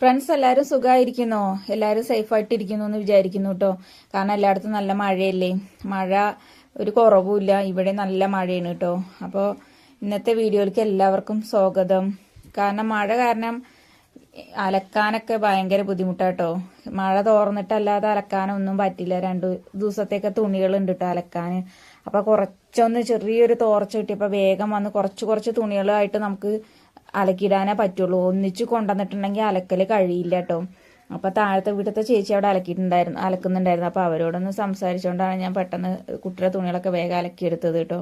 Friends എല്ലാവരും സുഖമായിരിക്കുന്നോ? എല്ലാവരും സേഫായിട്ടിരിക്കുന്നു എന്ന് വിചാരിക്കുന്നു കേട്ടോ. കാരണം എല്ലായിടത്തും നല്ല മഴയല്ലേ, മഴ ഒരു കുറവുമില്ല, ഇവിടെ നല്ല മഴയാണ് കേട്ടോ. അപ്പോൾ ഇന്നത്തെ വീഡിയോയിലേക്ക് എല്ലാവർക്കും സ്വാഗതം. കാരണം മഴ കാരണം അലക്കാനൊക്കെ ഭയങ്കര ബുദ്ധിമുട്ടാട്ടോ. മഴ തോർന്നിട്ടല്ലാതെ അലക്കാനൊന്നും പറ്റില്ല. 2 ദിവസത്തേക്ക് തുണികളുണ്ട് കേട്ടോ അലക്കാൻ. അപ്പോൾ കുറച്ചൊന്ന് ചെറിയൊരു തോർച്ച കിട്ടിയപ്പോൾ വേഗം വന്ന് കുറച്ച് തുണികളായിട്ട് നമുക്ക് അലക്കിടാനേ പറ്റുള്ളൂ. ഒന്നിച്ച് കൊണ്ടുവന്നിട്ടുണ്ടെങ്കിൽ അലക്കൽ കഴിയില്ല കേട്ടോ. അപ്പോൾ താഴത്തെ വീട്ടിലത്തെ ചേച്ചി അവിടെ അലക്കുന്നുണ്ടായിരുന്നു. അപ്പോൾ അവരോടൊന്ന് സംസാരിച്ചുകൊണ്ടാണ് ഞാൻ പെട്ടെന്ന് കുട്ടിയുടെ തുണികളൊക്കെ വേഗം അലക്കിയെടുത്തത് കേട്ടോ.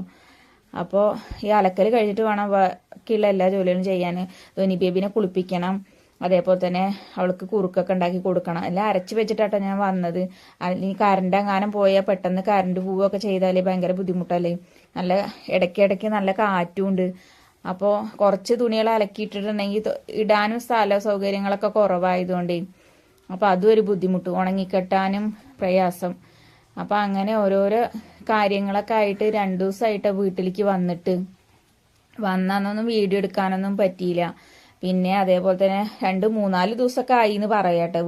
അപ്പോൾ ഈ അലക്കൽ കഴിഞ്ഞിട്ട് വേണം ബാക്കിയുള്ള എല്ലാ ജോലികളും ചെയ്യാൻ. ധോനി ബേബിനെ കുളിപ്പിക്കണം, അതേപോലെ തന്നെ അവൾക്ക് കുറുക്കൊക്കെ ഉണ്ടാക്കി കൊടുക്കണം. എല്ലാം അരച്ച് വെച്ചിട്ടാട്ടോ ഞാൻ വന്നത്. ഈ കറണ്ട് എങ്ങാനും പോയാൽ പെട്ടെന്ന് കറണ്ട് പോവുകയൊക്കെ ചെയ്താലേ ഭയങ്കര ബുദ്ധിമുട്ടല്ലേ. നല്ല ഇടയ്ക്കിടയ്ക്ക് നല്ല കാറ്റും ഉണ്ട്. അപ്പോൾ കുറച്ച് തുണികൾ അലക്കിയിട്ടിട്ടുണ്ടെങ്കിൽ ഇടാനും സ്ഥല സൗകര്യങ്ങളൊക്കെ കുറവായതുകൊണ്ടേ അപ്പോൾ അതും ഒരു ബുദ്ധിമുട്ട്, ഉണങ്ങിക്കെട്ടാനും പ്രയാസം. അപ്പോൾ അങ്ങനെ ഓരോരോ കാര്യങ്ങളൊക്കെ ആയിട്ട് 2 ദിവസമായിട്ട് വീട്ടിലേക്ക് വന്നൊന്നും വീഡിയോ എടുക്കാനൊന്നും പറ്റിയില്ല. പിന്നെ അതേപോലെ തന്നെ 2-3-4 ദിവസമൊക്കെ ആയി എന്ന് പറയാട്ടെ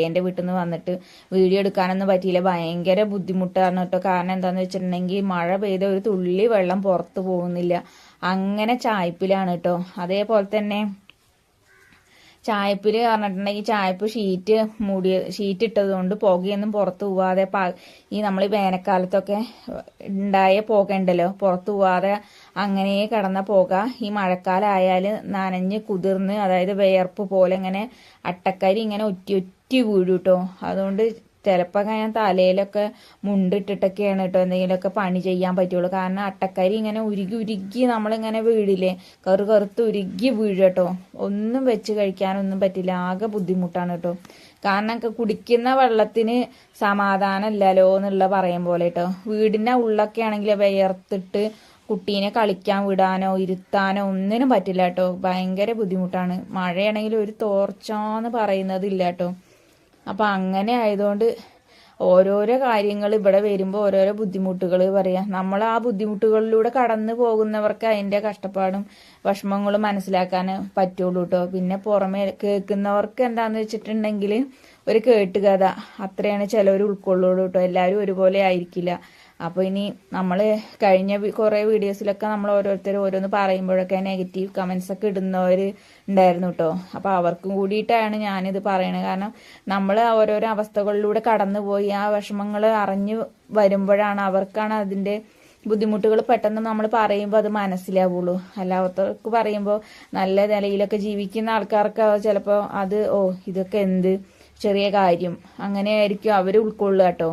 എൻ്റെ വീട്ടിൽ നിന്ന് വന്നിട്ട് വീഡിയോ എടുക്കാനൊന്നും പറ്റിയില്ല. ഭയങ്കര ബുദ്ധിമുട്ടാണ് കേട്ടോ. കാരണം എന്താണെന്ന് വെച്ചിട്ടുണ്ടെങ്കിൽ മഴ പെയ്ത ഒരു തുള്ളി വെള്ളം പുറത്ത് പോകുന്നില്ല, അങ്ങനെ ചായ്പിലാണ് കേട്ടോ. അതേപോലെ തന്നെ ചായപ്പിൽ പറഞ്ഞിട്ടുണ്ടെങ്കിൽ ചായപ്പ് ഷീറ്റ് ഇട്ടത് കൊണ്ട് പുകയൊന്നും പുറത്ത് പോവാതെ ഈ നമ്മൾ വേനൽക്കാലത്തൊക്കെ ഉണ്ടായ പുക ഉണ്ടല്ലോ, പുറത്ത് പോവാതെ അങ്ങനെ കിടന്ന പുക ഈ മഴക്കാലമായാൽ നനഞ്ഞ് കുതിർന്ന്, അതായത് വിയർപ്പ് പോലെ ഇങ്ങനെ അട്ടക്കരി ഇങ്ങനെ ഒറ്റി വീഴും കേട്ടോ. അതുകൊണ്ട് ചിലപ്പോൾ ഞാൻ തലയിലൊക്കെ മുണ്ടിട്ടിട്ടൊക്കെയാണ് കേട്ടോ എന്തെങ്കിലുമൊക്കെ പണി ചെയ്യാൻ പറ്റുള്ളൂ. കാരണം അട്ടക്കരി ഇങ്ങനെ ഉരുകി നമ്മളിങ്ങനെ വീഴില്ലേ, കറുത്ത് ഉരുകി വീഴും കേട്ടോ. ഒന്നും വെച്ച് കഴിക്കാനൊന്നും പറ്റില്ല, ആകെ ബുദ്ധിമുട്ടാണ് കേട്ടോ. കാരണം കുടിക്കുന്ന വെള്ളത്തിന് സമാധാനം ഇല്ലല്ലോ എന്നുള്ള പറയും പോലെ കേട്ടോ. വീടിൻ്റെ ഉള്ളൊക്കെ ആണെങ്കിൽ വിയർത്തിട്ട് കുട്ടീനെ കളിക്കാൻ വിടാനോ ഇരുത്താനോ ഒന്നിനും പറ്റില്ല കേട്ടോ. ഭയങ്കര ബുദ്ധിമുട്ടാണ്. മഴയാണെങ്കിൽ ഒരു തോർച്ചാന്ന് പറയുന്നതില്ല കേട്ടോ. അപ്പം അങ്ങനെ ആയതുകൊണ്ട് ഓരോരോ കാര്യങ്ങൾ ഇവിടെ വരുമ്പോൾ ഓരോരോ ബുദ്ധിമുട്ടുകൾ പറയാം. നമ്മൾ ആ ബുദ്ധിമുട്ടുകളിലൂടെ കടന്നു പോകുന്നവർക്ക് അതിൻ്റെ കഷ്ടപ്പാടും വിഷമങ്ങളും മനസ്സിലാക്കാൻ പറ്റുള്ളൂ കേട്ടോ. പിന്നെ പുറമേ കേൾക്കുന്നവർക്ക് എന്താണെന്ന് വെച്ചിട്ടുണ്ടെങ്കിൽ ഒരു കേട്ടുകഥ അത്രയാണ് ചിലവർ ഉൾക്കൊള്ളുള്ളൂ കേട്ടോ. എല്ലാവരും ഒരുപോലെ ആയിരിക്കില്ല. അപ്പോൾ ഇനി നമ്മൾ കഴിഞ്ഞ കുറേ വീഡിയോസിലൊക്കെ നമ്മൾ ഓരോരുത്തർ ഓരോന്ന് പറയുമ്പോഴൊക്കെ നെഗറ്റീവ് കമൻസ് ഒക്കെ ഇടുന്നവർ ഉണ്ടായിരുന്നു കേട്ടോ. അപ്പോൾ അവർക്കും കൂടിയിട്ടാണ് ഞാനിത് പറയണത്. കാരണം നമ്മൾ ഓരോരോ അവസ്ഥകളിലൂടെ കടന്നുപോയി ആ വിഷമങ്ങൾ അറിഞ്ഞു വരുമ്പോഴാണ് അവർക്കാണ് അതിൻ്റെ ബുദ്ധിമുട്ടുകൾ പെട്ടെന്ന് നമ്മൾ പറയുമ്പോൾ അത് മനസ്സിലാവുള്ളൂ. അല്ലാത്തവർക്ക് പറയുമ്പോൾ നല്ല നിലയിലൊക്കെ ജീവിക്കുന്ന ആൾക്കാർക്ക് ചിലപ്പോൾ അത് ഇതൊക്കെ എന്ത് ചെറിയ കാര്യം അങ്ങനെയായിരിക്കും അവർ ഉൾക്കൊള്ളുക കേട്ടോ.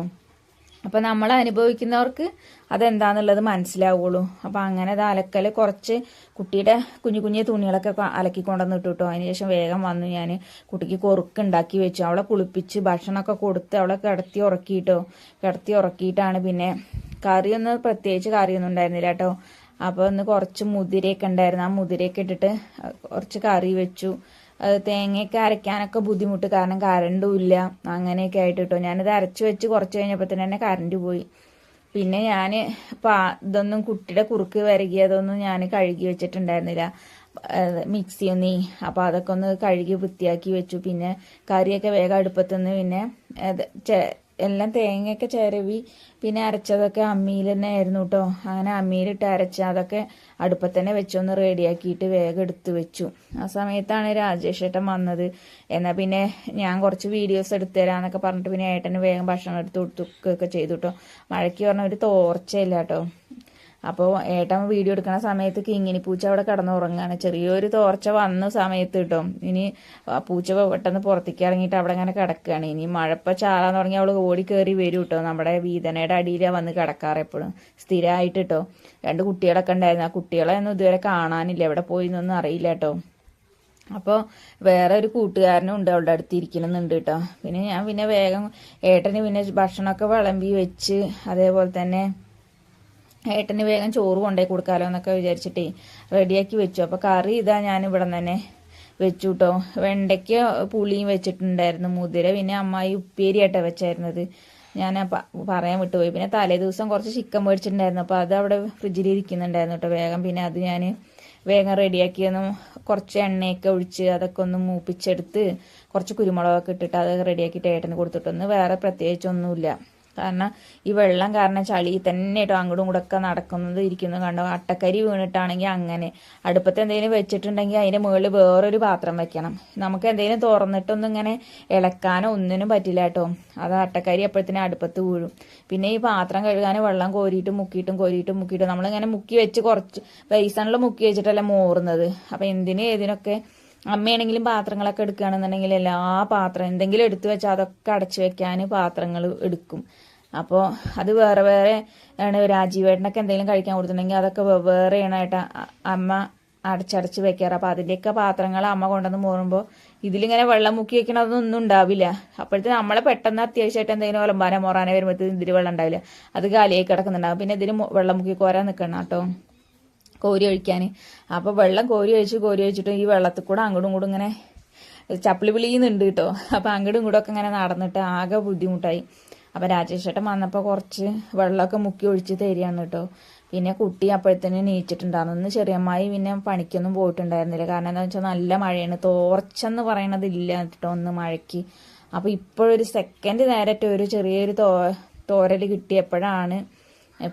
അപ്പം നമ്മൾ അനുഭവിക്കുന്നവർക്ക് അതെന്താന്നുള്ളത് മനസ്സിലാവുള്ളൂ. അപ്പം അങ്ങനെ അത് അലക്കൽ കുറച്ച് കുട്ടിയുടെ കുഞ്ഞു തുണികളൊക്കെ അലക്കിക്കൊണ്ടുവന്നിട്ട് കേട്ടോ. അതിനുശേഷം വേഗം വന്നു ഞാൻ കുട്ടിക്ക് കുറുക്കുണ്ടാക്കി വെച്ചു. അവളെ കുളിപ്പിച്ച് ഭക്ഷണമൊക്കെ കൊടുത്ത് അവളെ കിടത്തി ഉറക്കിയിട്ടാണ്. പിന്നെ പ്രത്യേകിച്ച് കറിയൊന്നും ഉണ്ടായിരുന്നില്ല കേട്ടോ. അപ്പോൾ ഒന്ന് കുറച്ച് മുതിരയൊക്കെ ഉണ്ടായിരുന്നു, ആ മുതിരയൊക്കെ ഇട്ടിട്ട് കുറച്ച് കറി വെച്ചു. തേങ്ങയൊക്കെ അരയ്ക്കാനൊക്കെ ബുദ്ധിമുട്ട്, കാരണം കറണ്ടും ഇല്ല. അങ്ങനെയൊക്കെ ആയിട്ട് കേട്ടോ. ഞാനിത് അരച്ച് വെച്ച് കുറച്ച് കഴിഞ്ഞപ്പോൾ തന്നെ കറണ്ട് പോയി. പിന്നെ ഞാൻ ഇതൊന്നും കുട്ടിയുടെ കുറുക്ക് വരകിയതൊന്നും ഞാൻ കഴുകി വെച്ചിട്ടുണ്ടായിരുന്നില്ല, മിക്സിയൊന്നീ. അപ്പോൾ അതൊക്കെ ഒന്ന് കഴുകി വൃത്തിയാക്കി വെച്ചു. പിന്നെ കറിയൊക്കെ വേഗം അടുപ്പത്തുനിന്ന് പിന്നെ എല്ലാം തേങ്ങയൊക്കെ ചിരവി പിന്നെ അരച്ചതൊക്കെ അമ്മിയിൽ തന്നെ ആയിരുന്നു കേട്ടോ. അങ്ങനെ അമ്മിയിലിട്ട് അരച്ച് അതൊക്കെ അടുപ്പത്ത് തന്നെ വെച്ചൊന്ന് റെഡിയാക്കിയിട്ട് വേഗം എടുത്ത് വെച്ചു. ആ സമയത്താണ് രാജേഷ് ഏട്ടൻ വന്നത്. എന്നാൽ പിന്നെ ഞാൻ കുറച്ച് വീഡിയോസ് എടുത്തു തരാമെന്നൊക്കെ പറഞ്ഞിട്ട് പിന്നെ ഏട്ടന് വേഗം ഭക്ഷണം എടുത്ത് കൊടുക്കുകയൊക്കെ ചെയ്തു കേട്ടോ. മഴയ്ക്ക് പറഞ്ഞ ഒരു തോർച്ചയില്ല കേട്ടോ. അപ്പോൾ ഏട്ടൻ വീഡിയോ എടുക്കുന്ന സമയത്ത് കിങ്ങിണി പൂച്ച അവിടെ കിടന്നുറങ്ങാണ്. ചെറിയൊരു തോർച്ച വന്ന സമയത്ത് കേട്ടോ. ഇനി പൂച്ച പെട്ടെന്ന് പുറത്തേക്ക് ഇറങ്ങിയിട്ട് അവിടെ അങ്ങനെ കിടക്കുകയാണ്. ഇനി മഴപ്പം ചാറാൻ തുടങ്ങി അവൾ ഓടി കയറി വരും കേട്ടോ. നമ്മുടെ വീതനയുടെ അടിയിലാണ് വന്ന് കിടക്കാറ് എപ്പോഴും സ്ഥിരമായിട്ട് കേട്ടോ. 2 കുട്ടികളൊക്കെ ഉണ്ടായിരുന്നു. ആ കുട്ടികളെ ഒന്നും ഇതുവരെ കാണാനില്ല, എവിടെ പോയി എന്നൊന്നും അറിയില്ല കേട്ടോ. അപ്പോൾ വേറെ ഒരു കൂട്ടുകാരനും ഉണ്ട് അവളുടെ അടുത്ത് ഇരിക്കണമെന്നുണ്ട് കേട്ടോ. പിന്നെ ഞാൻ പിന്നെ വേഗം ഏട്ടന് പിന്നെ ഭക്ഷണമൊക്കെ വിളമ്പി വെച്ച് അതേപോലെ തന്നെ ഏട്ടന് വേഗം ചോറ് കൊണ്ടുപോയി കൊടുക്കാമല്ലോ എന്നൊക്കെ വിചാരിച്ചിട്ടേ റെഡിയാക്കി വെച്ചു. അപ്പോൾ കറി ഇതാ ഞാൻ ഇവിടെ തന്നെ വെച്ചു കേട്ടോ. വെണ്ടയ്ക്ക് പുളിയും വെച്ചിട്ടുണ്ടായിരുന്നു, മുതിര പിന്നെ അമ്മായി ഉപ്പേരിയായിട്ടാണ് വെച്ചായിരുന്നത്. ഞാൻ പറയാൻ വിട്ടുപോയി. പിന്നെ തലേ ദിവസം കുറച്ച് ചിക്കൻ മേടിച്ചിട്ടുണ്ടായിരുന്നു, അപ്പോൾ അത് അവിടെ ഫ്രിഡ്ജിൽ ഇരിക്കുന്നുണ്ടായിരുന്നു കേട്ടോ. വേഗം പിന്നെ അത് ഞാൻ വേഗം റെഡിയാക്കിയൊന്നും കുറച്ച് എണ്ണയൊക്കെ ഒഴിച്ച് അതൊക്കെ ഒന്ന് മൂപ്പിച്ചെടുത്ത് കുറച്ച് കുരുമുളകൊക്കെ ഇട്ടിട്ട് അത് റെഡിയാക്കിയിട്ട് ഏട്ടന് കൊടുത്തിട്ടൊന്ന് വേറെ പ്രത്യേകിച്ചൊന്നുമില്ല. കാരണം ഈ വെള്ളം കാരണം ചളി തന്നെ കേട്ടോ അങ്ങോട്ടും കൂടെ ഒക്കെ നടക്കുന്നത് ഇരിക്കുന്നത് കണ്ടോ. അട്ടക്കരി വീണിട്ടാണെങ്കിൽ അങ്ങനെ അടുപ്പത്ത് എന്തെങ്കിലും വെച്ചിട്ടുണ്ടെങ്കിൽ അതിൻ്റെ മുകളിൽ വേറൊരു പാത്രം വെക്കണം. നമുക്ക് എന്തെങ്കിലും തുറന്നിട്ടൊന്നും ഇങ്ങനെ ഇളക്കാനോ ഒന്നിനും പറ്റില്ല കേട്ടോ. അത് അട്ടക്കരി അപ്പോഴത്തേനും അടുപ്പത്ത് വീഴും. പിന്നെ ഈ പാത്രം കഴുകാൻ വെള്ളം കോരിയിട്ടും മുക്കിയിട്ടും നമ്മളിങ്ങനെ മുക്കി വെച്ച് കുറച്ച് ബേസണിൽ മുക്കി വെച്ചിട്ടല്ല മോറുന്നത്. അപ്പം എന്തിനും ഏതിനൊക്കെ അമ്മയാണെങ്കിലും പാത്രങ്ങളൊക്കെ എടുക്കുകയാണെന്നുണ്ടെങ്കിൽ എല്ലാ പാത്രം എന്തെങ്കിലും എടുത്തു വെച്ചാൽ അതൊക്കെ അടച്ചു വെക്കാൻ പാത്രങ്ങൾ എടുക്കും. അപ്പോൾ അത് വേറെ വേറെ ആണ്. രാജീവേട്ടനൊക്കെ എന്തെങ്കിലും കഴിക്കാൻ കൊടുത്തിട്ടുണ്ടെങ്കിൽ അതൊക്കെ വേറെയാണ് ഏട്ടാ അമ്മ അടച്ചടച്ച് വെക്കാറ്. അപ്പോൾ അതിൻ്റെയൊക്കെ പാത്രങ്ങൾ അമ്മ കൊണ്ടുവന്ന് മോറുമ്പോൾ ഇതിലിങ്ങനെ വെള്ളം മുക്കി വെക്കണതൊന്നും ഉണ്ടാവില്ല. അപ്പോഴത്തെ നമ്മളെ പെട്ടെന്ന് അത്യാവശ്യമായിട്ട് എന്തെങ്കിലും വിളമ്പാനോ മോറാനോ വരുമ്പോഴത്തേക്കും ഇതിൽ വെള്ളം ഉണ്ടാവില്ല, അത് കാലിയായി കിടക്കുന്നുണ്ടാവും. പിന്നെ ഇതിന് വെള്ളം മുക്കി കോരാൻ നിൽക്കണം കേട്ടോ, കോരി ഒഴിക്കാൻ. അപ്പോൾ വെള്ളം കോരി ഒഴിച്ചിട്ട് ഈ വെള്ളത്തിൽ കൂടെ അങ്ങോട്ടും ഇങ്ങോട്ടും ഇങ്ങനെ ചപ്പിളി വിളിയുന്നുണ്ട് കേട്ടോ. അപ്പോൾ അങ്ങോട്ടും ഇങ്ങോട്ടും ഒക്കെ ഇങ്ങനെ നടന്നിട്ട് ആകെ ബുദ്ധിമുട്ടായി. അപ്പോൾ രാജേഷേട്ടൻ വന്നപ്പോൾ കുറച്ച് വെള്ളമൊക്കെ മുക്കി ഒഴിച്ച് തരികയാണ് കേട്ടോ. പിന്നെ കുട്ടി അപ്പോഴത്തേനും നീച്ചിട്ടുണ്ടായിരുന്നു. ഇന്ന് ചെറിയമ്മായി പിന്നെ പണിക്കൊന്നും പോയിട്ടുണ്ടായിരുന്നില്ല. കാരണം എന്താണെന്ന് വെച്ചാൽ നല്ല മഴയാണ്, തോർച്ചെന്ന് പറയണത് ഇല്ല കേട്ടോ ഒന്ന് മഴയ്ക്ക്. അപ്പോൾ ഇപ്പോഴൊരു സെക്കൻഡ് നേരത്തെ ഒരു ചെറിയൊരു തോരൽ കിട്ടിയപ്പോഴാണ്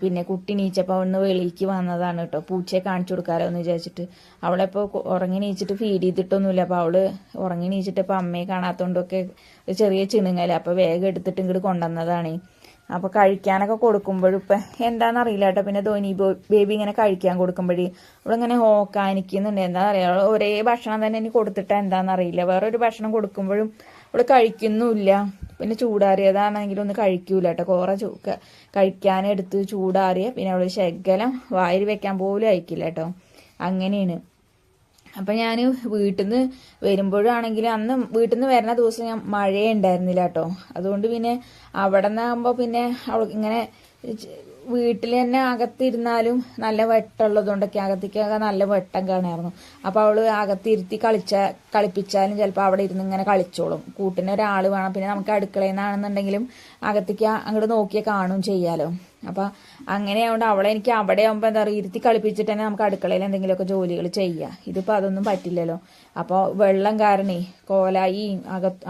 പിന്നെ കുട്ടി നീച്ചപ്പോൾ ഒന്ന് വെളിക്ക് വന്നതാണ് കേട്ടോ. പൂച്ചയെ കാണിച്ചു കൊടുക്കാമല്ലോ എന്ന് വിചാരിച്ചിട്ട്. അവളിപ്പോൾ ഉറങ്ങി നീച്ചിട്ട് ഫീഡ് ചെയ്തിട്ടൊന്നുമില്ല. അപ്പോൾ അവള് ഉറങ്ങി നീച്ചിട്ട് ഇപ്പോൾ അമ്മയെ കാണാത്തതുകൊണ്ടൊക്കെ ഒരു ചെറിയ ചിണുങ്ങല. അപ്പോൾ വേഗം എടുത്തിട്ട് ഇങ്ങോട്ട് കൊണ്ടുവന്നതാണ്. അപ്പോൾ കഴിക്കാനൊക്കെ കൊടുക്കുമ്പോഴും ഇപ്പം എന്താണെന്നറിയില്ല കേട്ടോ. പിന്നെ ധോനി ബേബി ഇങ്ങനെ കഴിക്കാൻ കൊടുക്കുമ്പോഴേ അവളിങ്ങനെ ഓക്കാനിക്കുന്നുണ്ട്. എന്താണെന്ന് അറിയാം, ഒരേ ഭക്ഷണം തന്നെ ഇനി കൊടുത്തിട്ടാ എന്താണെന്നറിയില്ല. വേറൊരു ഭക്ഷണം കൊടുക്കുമ്പോഴും അവൾ കഴിക്കുന്നുമില്ല. പിന്നെ ചൂടാറിയതാണെങ്കിലും ഒന്ന് കഴിക്കൂല കേട്ടോ. കോറ കഴിക്കാനെടുത്ത് ചൂടാറിയ പിന്നെ അവൾ ശകലം വായിൽ വെക്കാൻ പോലും അയക്കില്ല കേട്ടോ. അങ്ങനെയാണ്. അപ്പം ഞാൻ വീട്ടിൽ നിന്ന് വരുമ്പോഴാണെങ്കിൽ അന്ന് വീട്ടിൽ നിന്ന് വരുന്ന ദിവസം ഞാൻ മഴയേ ഉണ്ടായിരുന്നില്ല കേട്ടോ. അതുകൊണ്ട് പിന്നെ അവിടെ നിന്നാകുമ്പോൾ പിന്നെ അവൾ ഇങ്ങനെ വീട്ടിൽ തന്നെ അകത്തിരുന്നാലും നല്ല വെട്ടമുള്ളതുകൊണ്ടൊക്കെ അകത്തേക്കൊക്കെ നല്ല വെട്ടം കാണായിരുന്നു. അപ്പോൾ അവൾ അകത്തിരുത്തി കളിപ്പിച്ചാലും ചിലപ്പോൾ അവിടെ ഇരുന്ന് ഇങ്ങനെ കളിച്ചോളും. കൂട്ടിന് ഒരാൾ വേണം. പിന്നെ നമുക്ക് അടുക്കളയിൽ നിന്നാണെന്നുണ്ടെങ്കിലും അകത്തേക്ക് അങ്ങോട്ട് നോക്കിയാൽ കാണും ചെയ്യാലോ. അപ്പം അങ്ങനെയാവുകൊണ്ട് അവളെ എനിക്ക് അവിടെ ആകുമ്പോൾ എന്താ പറയുക ഇരുത്തി കളിപ്പിച്ചിട്ട് തന്നെ നമുക്ക് അടുക്കളയിൽ എന്തെങ്കിലുമൊക്കെ ജോലികൾ ചെയ്യാം. ഇതിപ്പോൾ അതൊന്നും പറ്റില്ലല്ലോ. അപ്പോൾ വെള്ളം കാരണേ കോലായി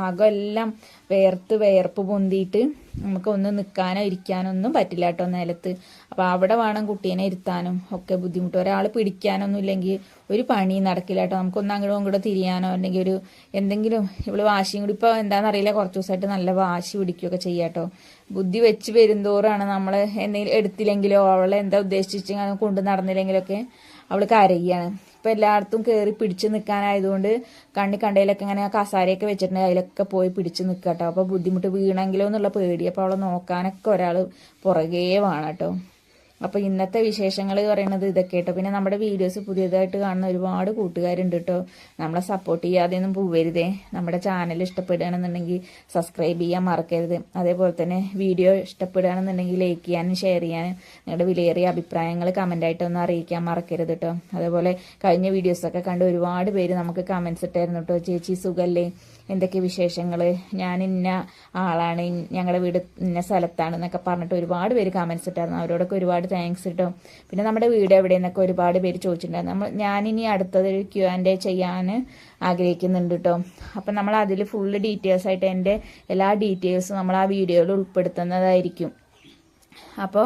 അകമെല്ലാം വേർപ്പ് പൊന്തിയിട്ട് നമുക്ക് ഒന്ന് നിൽക്കാനോ ഇരിക്കാനോ ഒന്നും പറ്റില്ല കേട്ടോ നിലത്ത്. അപ്പോൾ അവിടെ വേണം കുട്ടീനെ ഇരുത്താനും ഒക്കെ ബുദ്ധിമുട്ട്. ഒരാൾ പിടിക്കാനൊന്നും ഇല്ലെങ്കിൽ ഒരു പണി നടക്കില്ല കേട്ടോ. നമുക്കൊന്ന് അങ്ങോട്ടും ഇങ്ങോട്ടും തിരിയാനോ അല്ലെങ്കിൽ ഒരു എന്തെങ്കിലും ഇവള് വാശിയും കൂടി ഇപ്പോൾ എന്താണെന്നറിയില്ല കുറച്ച് ദിവസമായിട്ട് നല്ല വാശി പിടിക്കുകയൊക്കെ ചെയ്യാം കേട്ടോ. ബുദ്ധി വെച്ച് വരുന്തോറാണ് നമ്മൾ എന്തെങ്കിലും എടുത്തില്ലെങ്കിലോ അവളെ എന്താ ഉദ്ദേശിച്ച് കൊണ്ട് നടന്നില്ലെങ്കിലൊക്കെ അവൾ കരയാണ്. ഇപ്പം എല്ലായിടത്തും കയറി പിടിച്ച് നിൽക്കാനായതുകൊണ്ട് കണ്ടയിലൊക്കെ ഇങ്ങനെ കസാരയൊക്കെ വെച്ചിട്ടുണ്ടെങ്കിൽ അതിലൊക്കെ പോയി പിടിച്ച് നിൽക്കുക കേട്ടോ. അപ്പോൾ ബുദ്ധിമുട്ട് വീണെങ്കിലോ എന്നുള്ള പേടി. അപ്പോൾ അവളെ നോക്കാനൊക്കെ ഒരാൾ പുറകേ വേണം കേട്ടോ. അപ്പോൾ ഇന്നത്തെ വിശേഷങ്ങൾ പറയുന്നത് ഇതൊക്കെ കേട്ടോ. പിന്നെ നമ്മുടെ വീഡിയോസ് പുതിയതായിട്ട് കാണുന്ന ഒരുപാട് കൂട്ടുകാരുണ്ട് കേട്ടോ. നമ്മളെ സപ്പോർട്ട് ചെയ്യാതെയൊന്നും പോവരുതേ. നമ്മുടെ ചാനൽ ഇഷ്ടപ്പെടുകയാണെന്നുണ്ടെങ്കിൽ സബ്സ്ക്രൈബ് ചെയ്യാൻ മറക്കരുത്. അതേപോലെ തന്നെ വീഡിയോ ഇഷ്ടപ്പെടുകയാണെന്നുണ്ടെങ്കിൽ ലൈക്ക് ചെയ്യാനും ഷെയർ ചെയ്യാനും നിങ്ങളുടെ വിലയേറിയ അഭിപ്രായങ്ങൾ കമൻ്റായിട്ടൊന്ന് അറിയിക്കാൻ മറക്കരുത് കേട്ടോ. അതേപോലെ കഴിഞ്ഞ വീഡിയോസൊക്കെ കണ്ട് ഒരുപാട് പേര് നമുക്ക് കമൻസ് ഇട്ടായിരുന്നു കേട്ടോ. ചേച്ചി സുഖല്ലേ, എന്തൊക്കെ വിശേഷങ്ങൾ, ഞാൻ ഇന്ന ആളാണ്, ഞങ്ങളുടെ വീട് ഇന്ന സ്ഥലത്താണ് എന്നൊക്കെ പറഞ്ഞിട്ട് ഒരുപാട് പേര് കമൻസ് ഇട്ടായിരുന്നു. അവരോടൊക്കെ ഒരുപാട് താങ്ക്സ് കേട്ടോ. പിന്നെ നമ്മുടെ വീട് എവിടെയെന്നൊക്കെ ഒരുപാട് പേര് ചോദിച്ചിട്ടുണ്ടായിരുന്നു. ഞാനിനി അടുത്തതൊരു Q&A ചെയ്യാൻ ആഗ്രഹിക്കുന്നുണ്ട് കേട്ടോ. അപ്പം നമ്മൾ അതിൽ ഫുള്ള് ഡീറ്റെയിൽസ് ആയിട്ട് എൻ്റെ എല്ലാ ഡീറ്റെയിൽസും നമ്മൾ ആ വീഡിയോയിൽ ഉൾപ്പെടുത്തുന്നതായിരിക്കും. അപ്പോൾ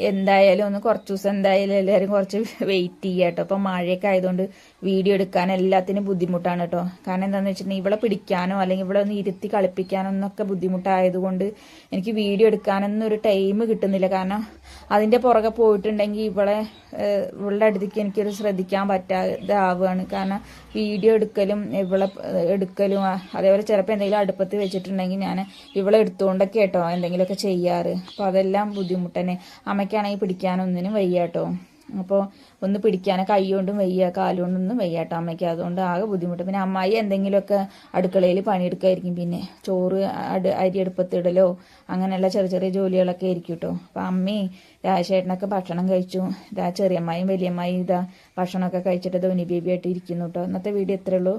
എന്തായാലും ഒന്ന് കുറച്ച് ദിവസം എന്തായാലും എല്ലാവരും കുറച്ച് വെയിറ്റ് ചെയ്യുക കേട്ടോ. അപ്പോൾ മഴയൊക്കെ ആയതുകൊണ്ട് വീഡിയോ എടുക്കാൻ എല്ലാത്തിനും ബുദ്ധിമുട്ടാണ് കേട്ടോ. കാരണം എന്താണെന്ന് വെച്ചിട്ടുണ്ടെങ്കിൽ ഇവളെ പിടിക്കാനോ അല്ലെങ്കിൽ ഇവിടെ ഒന്ന് ഇരുത്തി കളിപ്പിക്കാനോ ഒന്നൊക്കെ ബുദ്ധിമുട്ടായതുകൊണ്ട് എനിക്ക് വീഡിയോ എടുക്കാനൊന്നും ഒരു ടൈം കിട്ടുന്നില്ല. കാരണം അതിൻ്റെ പുറകെ പോയിട്ടുണ്ടെങ്കിൽ ഇവളുടെ അടുത്തേക്ക് എനിക്കൊരു ശ്രദ്ധിക്കാൻ പറ്റാതെ ആവുകയാണ്. കാരണം വീഡിയോ എടുക്കലും ഇവളെ എടുക്കലും അതേപോലെ ചിലപ്പോൾ എന്തെങ്കിലും അടുപ്പത്ത് വെച്ചിട്ടുണ്ടെങ്കിൽ ഞാൻ ഇവളെ എടുത്തുകൊണ്ടൊക്കെ കേട്ടോ എന്തെങ്കിലുമൊക്കെ ചെയ്യാറ്. അപ്പോൾ അതെല്ലാം ബുദ്ധിമുട്ട് തന്നെ. അമ്മയ്ക്കാണെങ്കിൽ പിടിക്കാനൊന്നിനും വയ്യ കേട്ടോ. അപ്പോൾ ഒന്ന് പിടിക്കാൻ കൈ കൊണ്ടും വയ്യ കാലുകൊണ്ടൊന്നും വയ്യ കേട്ടോ അമ്മയ്ക്ക്. അതുകൊണ്ട് ആകെ ബുദ്ധിമുട്ട്. പിന്നെ അമ്മായി എന്തെങ്കിലുമൊക്കെ അടുക്കളയിൽ പണിയെടുക്കായിരിക്കും. പിന്നെ ചോറ് അരി അടുപ്പത്തിടലോ അങ്ങനെയുള്ള ചെറിയ ചെറിയ ജോലികളൊക്കെ ആയിരിക്കും കേട്ടോ. അപ്പോൾ അമ്മയും രാജേട്ടനൊക്കെ ഭക്ഷണം കഴിച്ചു. ചെറിയമ്മായും വലിയമ്മായും ഭക്ഷണമൊക്കെ കഴിച്ചിട്ട് ധോനി ബേബിയായിട്ട് ഇരിക്കുന്നു കേട്ടോ. ഇന്നത്തെ വീഡിയോ ഇത്രയേ ഉള്ളൂ.